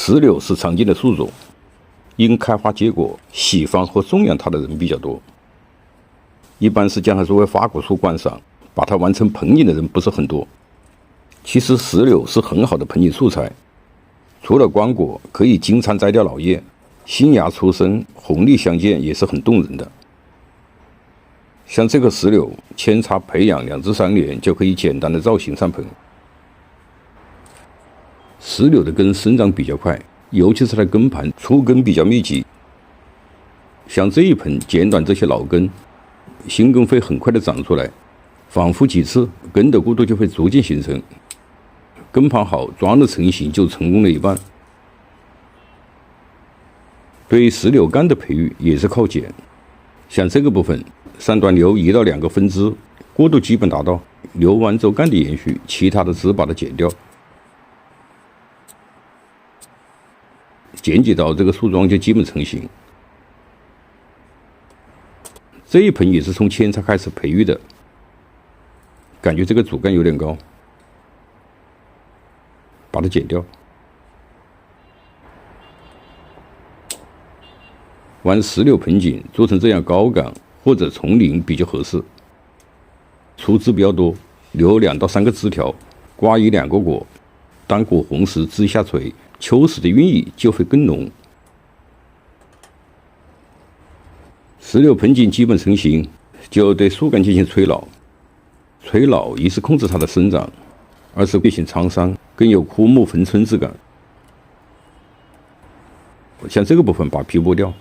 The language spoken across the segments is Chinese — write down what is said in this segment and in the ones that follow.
石榴是常见的树种，因开花结果喜欢和种养它的人比较多。一般是将它作为花果树观赏，把它完成盆景的人不是很多。其实石榴是很好的盆景素材，除了光果，可以经常摘掉老叶，新芽出生，红绿相间也是很动人的。像这个石榴，扦插培养2至3年就可以简单的造型上盆。石榴的根生长比较快，尤其是它的根盘粗根比较密集。像这一盆剪短这些老根，新根会很快的长出来，反复几次，根的固度就会逐渐形成。根盘好，桩的成型就成功了一半。对石榴干的培育也是靠剪，像这个部分，上端留1到2个分支，过渡基本达到，留完周干的延续，其他的只把它剪掉。剪几刀，这个树桩就基本成型。这一盆也是从扦插开始培育的，感觉这个主干有点高，把它剪掉。玩石榴盆景做成这样高杆或者丛林比较合适，出枝比较多，留2到3个枝条，挂1、2个果，当果红时枝下垂，秋时的韵意就会更浓。石榴盆景基本成型，就对树干进行催老。催老一是控制它的生长，二是变形沧桑，更有枯木逢春之感。像这个部分把皮剥掉，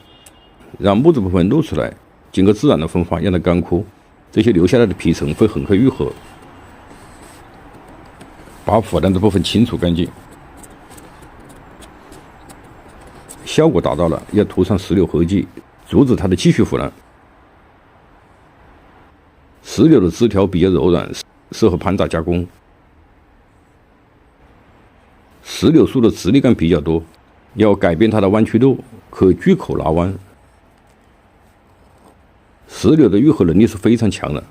让木质部分露出来，经过自然的风化让它干枯，这些留下来的皮层会很快愈合。把腐烂的部分清除干净。效果达到了，要涂上石榴合剂，阻止它的继续腐烂。石榴的枝条比较柔软，适合盘扎加工。石榴树的直立杆比较多，要改变它的弯曲度，可锯口拉弯。石榴的愈合能力是非常强的，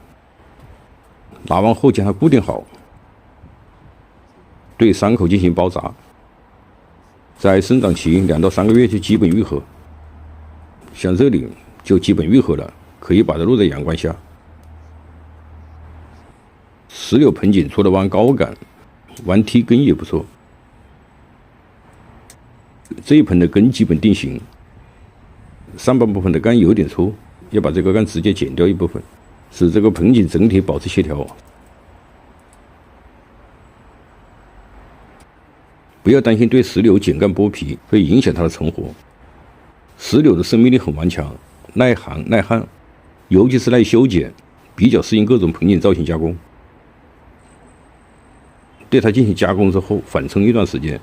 拉弯后将它固定好，对伤口进行包扎，在生长期2到3个月就基本愈合。像这里就基本愈合了，可以把它露在阳光下。石榴盆景除了弯高杆，弯梯根也不错。这一盆的根基本定型，上半部分的杆有点粗，要把这个杆直接剪掉一部分，使这个盆景整体保持协调。不要担心对石榴剪干剥皮会影响它的成活。石榴的生命力很顽强，耐寒耐旱，尤其是耐修剪，比较适应各种盆景造型加工。对它进行加工之后，缓冲一段时间，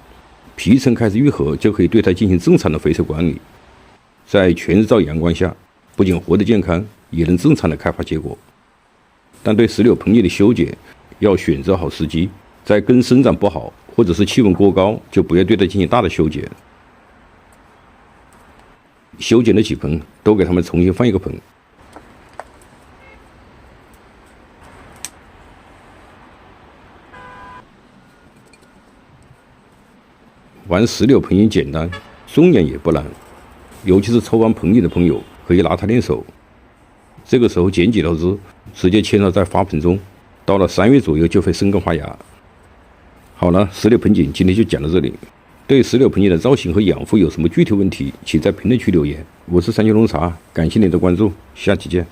皮层开始愈合，就可以对它进行正常的肥瘦管理。在全日照阳光下，不仅活得健康，也能正常的开花结果。但对石榴盆景的修剪，要选择好时机，在根生长不好或者是气温过高，就不要对它进行大的修剪。修剪的几盆都给它们重新放一个盆。玩石榴盆景简单，种养也不难，尤其是抽完盆景的朋友，可以拿它练手。这个时候剪几条枝，直接扦插在花盆中，到了3月左右就会生根发芽。好了，石榴盆景今天就讲到这里。对石榴盆景的造型和养护有什么具体问题，请在评论区留言。我是三九农茶，感谢您的关注，下期见。